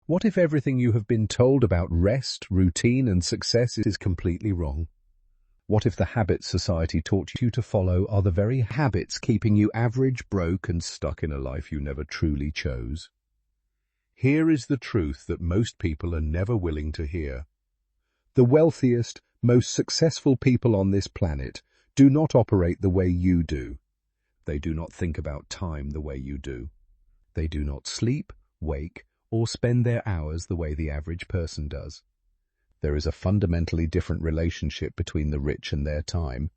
What if everything you have been told about rest, routine, and success is completely wrong? What if the habits society taught you to follow are the very habits keeping you average, broke, and stuck in a life you never truly chose? Here is the truth that most people are never willing to hear. The wealthiest, most successful people on this planet do not operate the way you do. They do not think about time the way you do. They do not sleep, wake, or spend their hours the way the average person does. There is a fundamentally different relationship between the rich and their time,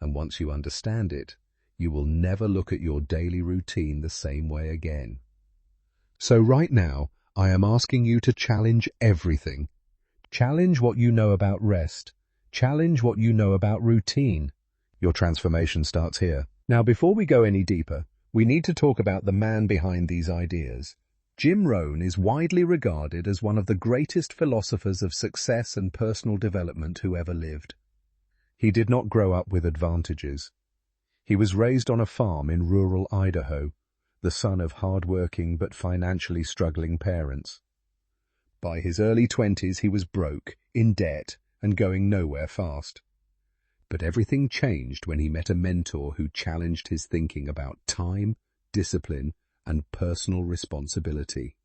and once you understand it, you will never look at your daily routine the same way again. So right now, I am asking you to challenge everything. Challenge what you know about rest. Challenge what you know about routine. Your transformation starts here. Now, before we go any deeper, we need to talk about the man behind these ideas. Jim Rohn is widely regarded as one of the greatest philosophers of success and personal development who ever lived. He did not grow up with advantages. He was raised on a farm in rural Idaho, the son of hard-working but financially struggling parents. By his early 20s, he was broke, in debt, and going nowhere fast. But everything changed when he met a mentor who challenged his thinking about time, discipline, and personal responsibility.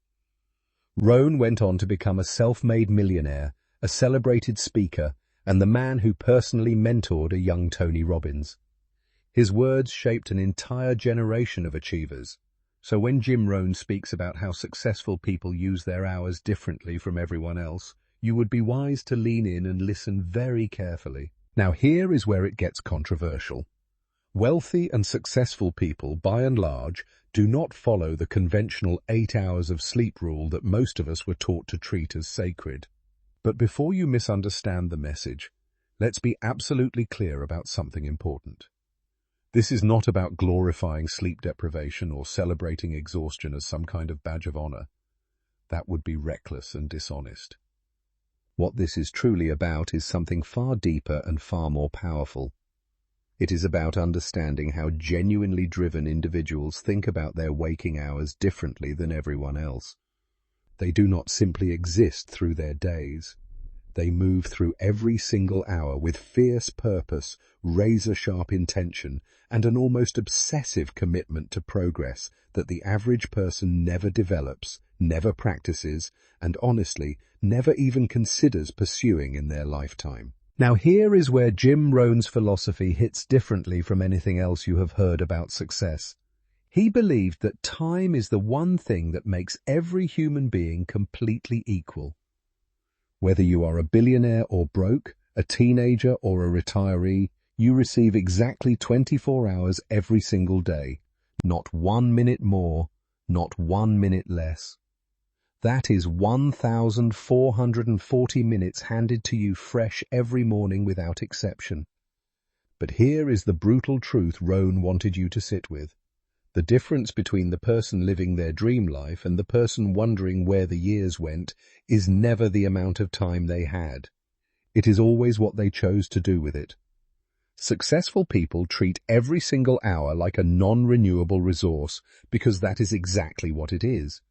Rohn went on to become a self-made millionaire, a celebrated speaker, and the man who personally mentored a young Tony Robbins. His words shaped an entire generation of achievers. So when Jim Rohn speaks about how successful people use their hours differently from everyone else, you would be wise to lean in and listen very carefully. Now here is where it gets controversial. Wealthy and successful people, by and large, do not follow the conventional 8 hours of sleep rule that most of us were taught to treat as sacred. But before you misunderstand the message, let's be absolutely clear about something important. This is not about glorifying sleep deprivation or celebrating exhaustion as some kind of badge of honor. That would be reckless and dishonest. What this is truly about is something far deeper and far more powerful. It is about understanding how genuinely driven individuals think about their waking hours differently than everyone else. They do not simply exist through their days. They move through every single hour with fierce purpose, razor-sharp intention, and an almost obsessive commitment to progress that the average person never develops, never practices, and honestly, never even considers pursuing in their lifetime. Now here is where Jim Rohn's philosophy hits differently from anything else you have heard about success. He believed that time is the one thing that makes every human being completely equal. Whether you are a billionaire or broke, a teenager or a retiree, you receive exactly 24 hours every single day. Not 1 minute more, not 1 minute less. That is 1,440 minutes handed to you fresh every morning without exception. But here is the brutal truth Rohn wanted you to sit with. The difference between the person living their dream life and the person wondering where the years went is never the amount of time they had. It is always what they chose to do with it. Successful people treat every single hour like a non-renewable resource because that is exactly what it is.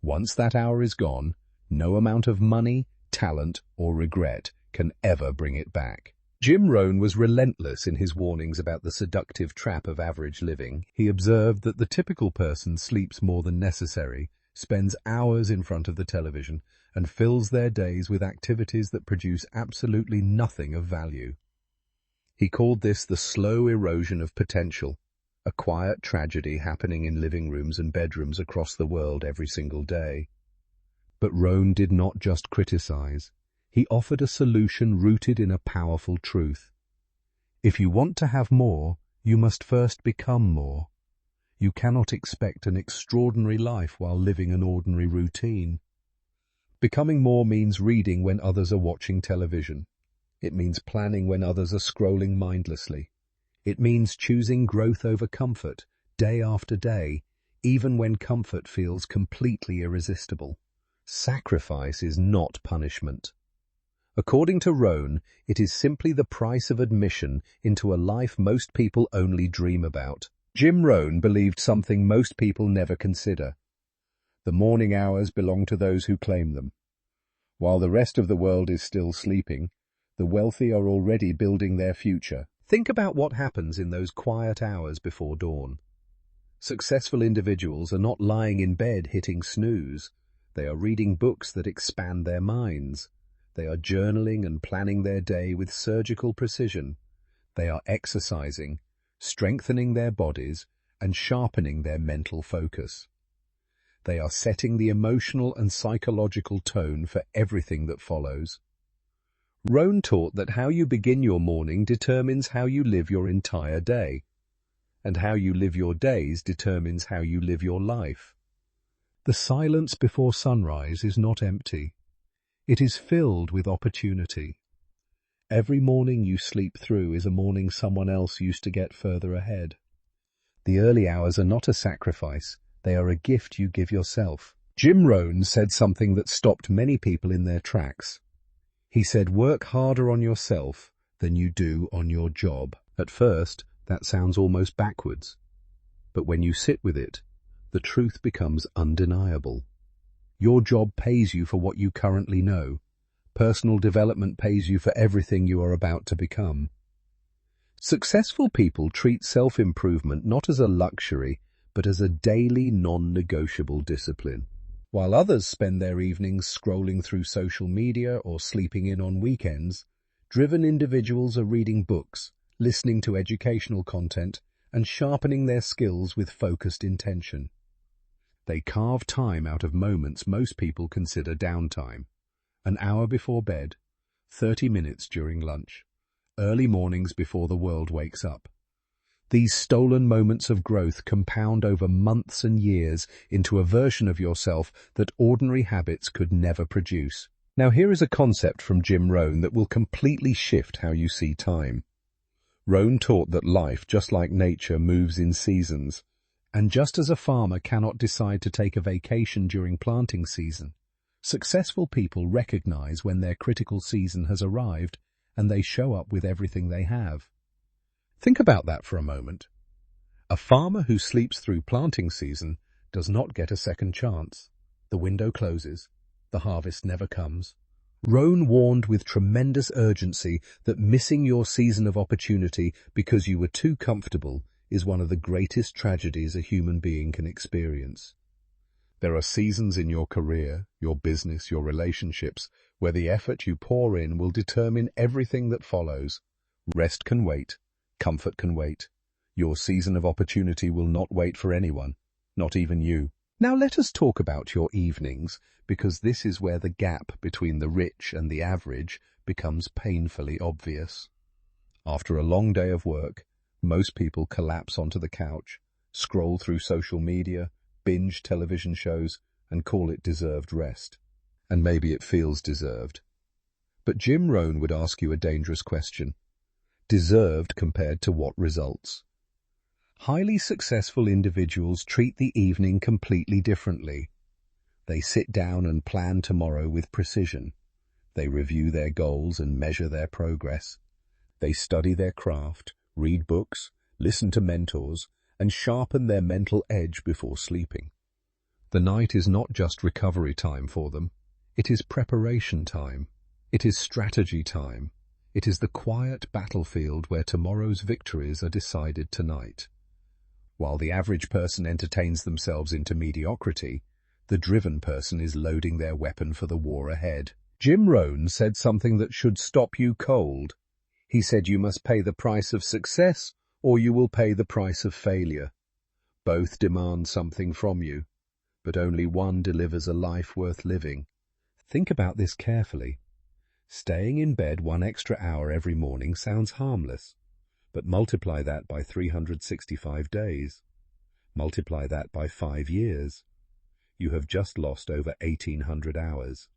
Once that hour is gone, no amount of money, talent, or regret can ever bring it back. Jim Rohn was relentless in his warnings about the seductive trap of average living. He observed that the typical person sleeps more than necessary, spends hours in front of the television, and fills their days with activities that produce absolutely nothing of value. He called this the slow erosion of potential, a quiet tragedy happening in living rooms and bedrooms across the world every single day. But Rohn did not just criticize. He offered a solution rooted in a powerful truth. If you want to have more, you must first become more. You cannot expect an extraordinary life while living an ordinary routine. Becoming more means reading when others are watching television. It means planning when others are scrolling mindlessly. It means choosing growth over comfort, day after day, even when comfort feels completely irresistible. Sacrifice is not punishment. According to Rohn, it is simply the price of admission into a life most people only dream about. Jim Rohn believed something most people never consider. The morning hours belong to those who claim them. While the rest of the world is still sleeping, the wealthy are already building their future. Think about what happens in those quiet hours before dawn. Successful individuals are not lying in bed hitting snooze. They are reading books that expand their minds. They are journaling and planning their day with surgical precision. They are exercising, strengthening their bodies, and sharpening their mental focus. They are setting the emotional and psychological tone for everything that follows. Rohn taught that how you begin your morning determines how you live your entire day, and how you live your days determines how you live your life. The silence before sunrise is not empty. It is filled with opportunity. Every morning you sleep through is a morning someone else used to get further ahead. The early hours are not a sacrifice. They are a gift you give yourself. Jim Rohn said something that stopped many people in their tracks. He said, work harder on yourself than you do on your job. At first, that sounds almost backwards. But when you sit with it, the truth becomes undeniable. Your job pays you for what you currently know. Personal development pays you for everything you are about to become. Successful people treat self-improvement not as a luxury, but as a daily, non-negotiable discipline. While others spend their evenings scrolling through social media or sleeping in on weekends, driven individuals are reading books, listening to educational content, and sharpening their skills with focused intention. They carve time out of moments most people consider downtime. An hour before bed, 30 minutes during lunch, early mornings before the world wakes up. These stolen moments of growth compound over months and years into a version of yourself that ordinary habits could never produce. Now here is a concept from Jim Rohn that will completely shift how you see time. Rohn taught that life, just like nature, moves in seasons. And just as a farmer cannot decide to take a vacation during planting season, successful people recognize when their critical season has arrived and they show up with everything they have. Think about that for a moment. A farmer who sleeps through planting season does not get a second chance. The window closes. The harvest never comes. Rohn warned with tremendous urgency that missing your season of opportunity because you were too comfortable is one of the greatest tragedies a human being can experience. There are seasons in your career, your business, your relationships, where the effort you pour in will determine everything that follows. Rest can wait. Comfort can wait. Your season of opportunity will not wait for anyone, not even you. Now let us talk about your evenings, because this is where the gap between the rich and the average becomes painfully obvious. After a long day of work, most people collapse onto the couch, scroll through social media, binge television shows, and call it deserved rest. And maybe it feels deserved. But Jim Rohn would ask you a dangerous question. Deserved compared to what results? Highly successful individuals treat the evening completely differently. They sit down and plan tomorrow with precision. They review their goals and measure their progress. They study their craft, read books, listen to mentors, and sharpen their mental edge before sleeping. The night is not just recovery time for them. It is preparation time. It is strategy time. It is the quiet battlefield where tomorrow's victories are decided tonight. While the average person entertains themselves into mediocrity, the driven person is loading their weapon for the war ahead. Jim Rohn said something that should stop you cold. He said you must pay the price of success or you will pay the price of failure. Both demand something from you, but only one delivers a life worth living. Think about this carefully. Staying in bed 1 extra hour every morning sounds harmless, but multiply that by 365 days. Multiply that by 5 years. You have just lost over 1,800 hours.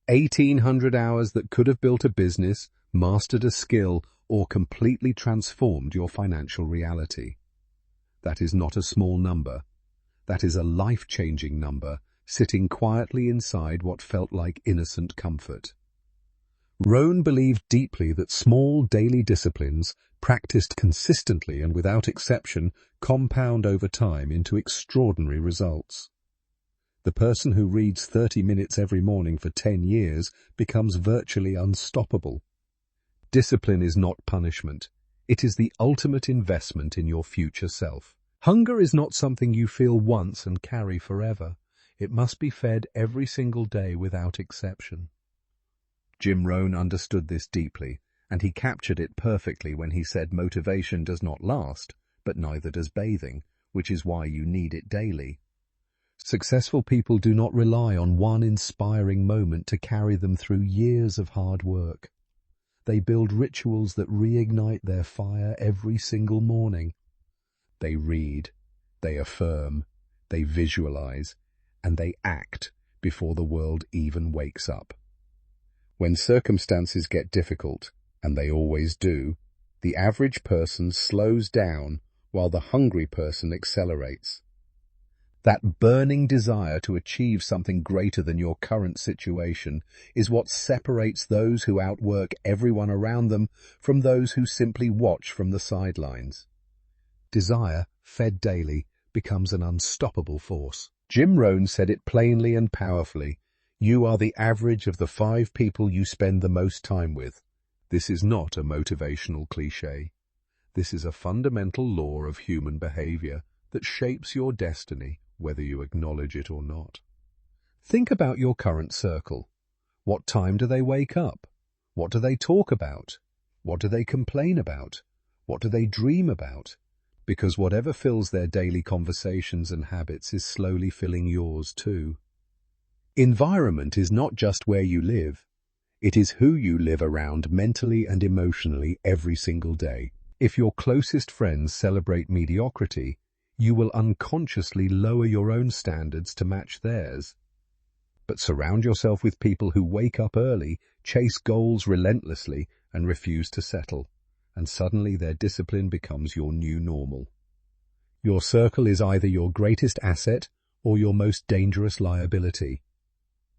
1,800 hours that could have built a business, mastered a skill, or completely transformed your financial reality. That is not a small number. That is a life-changing number, sitting quietly inside what felt like innocent comfort. Rohn believed deeply that small daily disciplines, practiced consistently and without exception, compound over time into extraordinary results. The person who reads 30 minutes every morning for 10 years becomes virtually unstoppable. Discipline is not punishment. It is the ultimate investment in your future self. Hunger is not something you feel once and carry forever. It must be fed every single day without exception. Jim Rohn understood this deeply, and he captured it perfectly when he said motivation does not last, but neither does bathing, which is why you need it daily. Successful people do not rely on one inspiring moment to carry them through years of hard work. They build rituals that reignite their fire every single morning. They read, they affirm, they visualize, and they act before the world even wakes up. When circumstances get difficult, and they always do, the average person slows down while the hungry person accelerates. That burning desire to achieve something greater than your current situation is what separates those who outwork everyone around them from those who simply watch from the sidelines. Desire, fed daily, becomes an unstoppable force. Jim Rohn said it plainly and powerfully. You are the average of the 5 people you spend the most time with. This is not a motivational cliché. This is a fundamental law of human behavior that shapes your destiny, whether you acknowledge it or not. Think about your current circle. What time do they wake up? What do they talk about? What do they complain about? What do they dream about? Because whatever fills their daily conversations and habits is slowly filling yours too. Environment is not just where you live. It is who you live around mentally and emotionally every single day. If your closest friends celebrate mediocrity, you will unconsciously lower your own standards to match theirs. But surround yourself with people who wake up early, chase goals relentlessly, and refuse to settle, and suddenly their discipline becomes your new normal. Your circle is either your greatest asset or your most dangerous liability.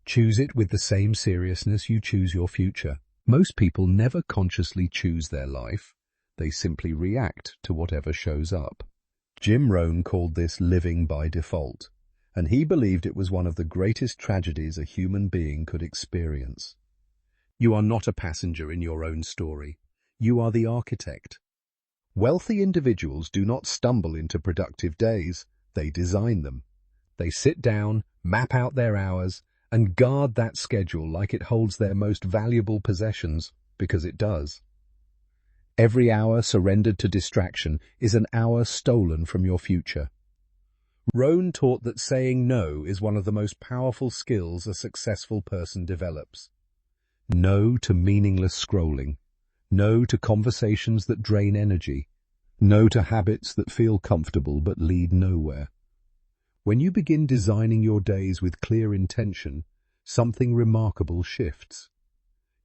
Choose it with the same seriousness you choose your future. Most people never consciously choose their life. They simply react to whatever shows up. Jim Rohn called this living by default, and he believed it was one of the greatest tragedies a human being could experience. You are not a passenger in your own story. You are the architect. Wealthy individuals do not stumble into productive days. They design them. They sit down, map out their hours, and guard that schedule like it holds their most valuable possessions, because it does. Every hour surrendered to distraction is an hour stolen from your future. Rohn taught that saying no is one of the most powerful skills a successful person develops. No to meaningless scrolling. No to conversations that drain energy. No to habits that feel comfortable but lead nowhere. When you begin designing your days with clear intention, something remarkable shifts.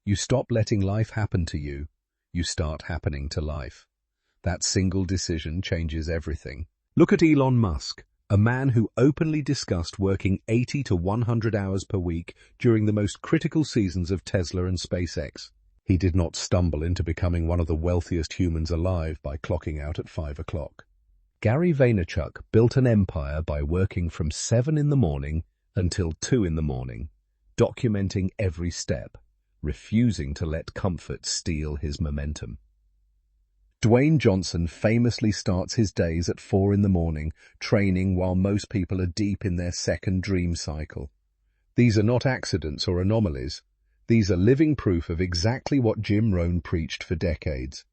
You stop letting life happen to you. You start happening to life. That single decision changes everything. Look at Elon Musk, a man who openly discussed working 80 to 100 hours per week during the most critical seasons of Tesla and SpaceX. He did not stumble into becoming one of the wealthiest humans alive by clocking out at 5 o'clock. Gary Vaynerchuk built an empire by working from 7 in the morning until 2 in the morning, documenting every step, refusing to let comfort steal his momentum. Dwayne Johnson famously starts his days at 4 in the morning, training while most people are deep in their second dream cycle. These are not accidents or anomalies. These are living proof of exactly what Jim Rohn preached for decades.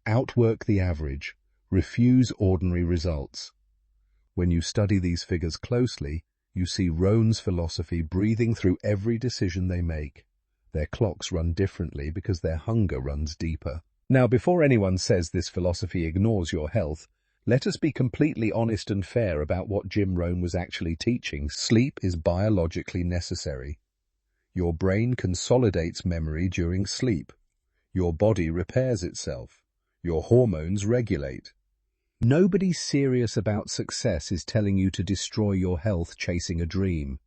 Outwork the average. Refuse ordinary results. When you study these figures closely, you see Rohn's philosophy breathing through every decision they make. Their clocks run differently because their hunger runs deeper. Now, before anyone says this philosophy ignores your health, let us be completely honest and fair about what Jim Rohn was actually teaching. Sleep is biologically necessary. Your brain consolidates memory during sleep. Your body repairs itself. Your hormones regulate. Nobody serious about success is telling you to destroy your health chasing a dream.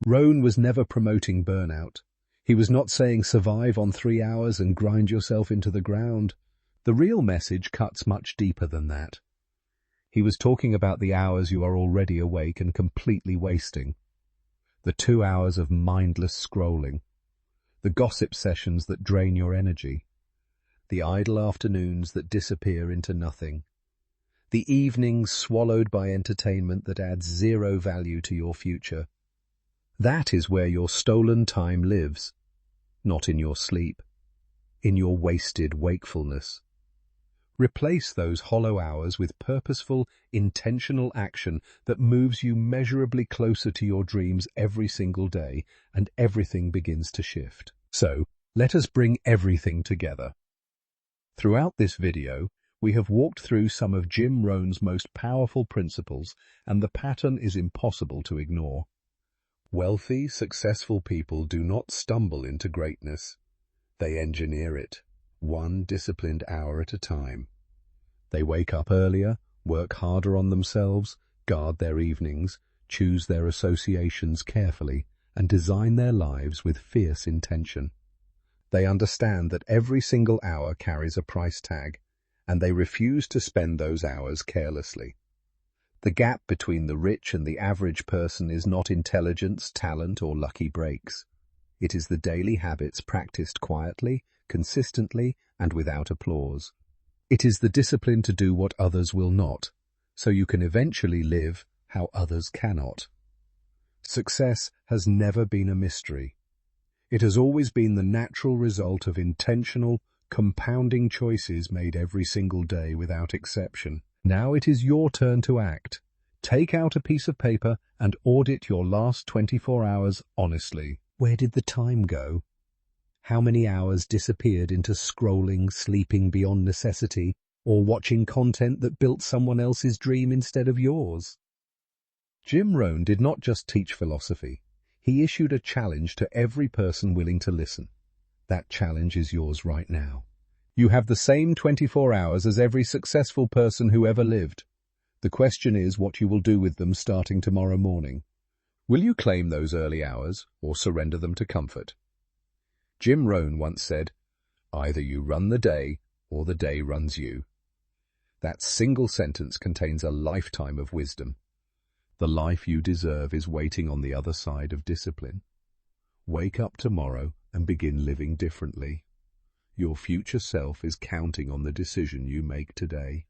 Rohn was never promoting burnout. He was not saying survive on 3 hours and grind yourself into the ground. The real message cuts much deeper than that. He was talking about the hours you are already awake and completely wasting. The 2 hours of mindless scrolling, the gossip sessions that drain your energy, the idle afternoons that disappear into nothing, the evenings swallowed by entertainment that adds zero value to your future. That is where your stolen time lives, not in your sleep, in your wasted wakefulness. Replace those hollow hours with purposeful, intentional action that moves you measurably closer to your dreams every single day, and everything begins to shift. So, let us bring everything together. Throughout this video, we have walked through some of Jim Rohn's most powerful principles, and the pattern is impossible to ignore. Wealthy, successful people do not stumble into greatness. They engineer it, one disciplined hour at a time. They wake up earlier, work harder on themselves, guard their evenings, choose their associations carefully, and design their lives with fierce intention. They understand that every single hour carries a price tag, and they refuse to spend those hours carelessly. The gap between the rich and the average person is not intelligence, talent, or lucky breaks. It is the daily habits practiced quietly, consistently, and without applause. It is the discipline to do what others will not, so you can eventually live how others cannot. Success has never been a mystery. It has always been the natural result of intentional, compounding choices made every single day without exception. Now it is your turn to act. Take out a piece of paper and audit your last 24 hours honestly. Where did the time go? How many hours disappeared into scrolling, sleeping beyond necessity, or watching content that built someone else's dream instead of yours? Jim Rohn did not just teach philosophy. He issued a challenge to every person willing to listen. That challenge is yours right now. You have the same 24 hours as every successful person who ever lived. The question is what you will do with them starting tomorrow morning. Will you claim those early hours or surrender them to comfort? Jim Rohn once said, "Either you run the day or the day runs you." That single sentence contains a lifetime of wisdom. The life you deserve is waiting on the other side of discipline. Wake up tomorrow and begin living differently. Your future self is counting on the decision you make today.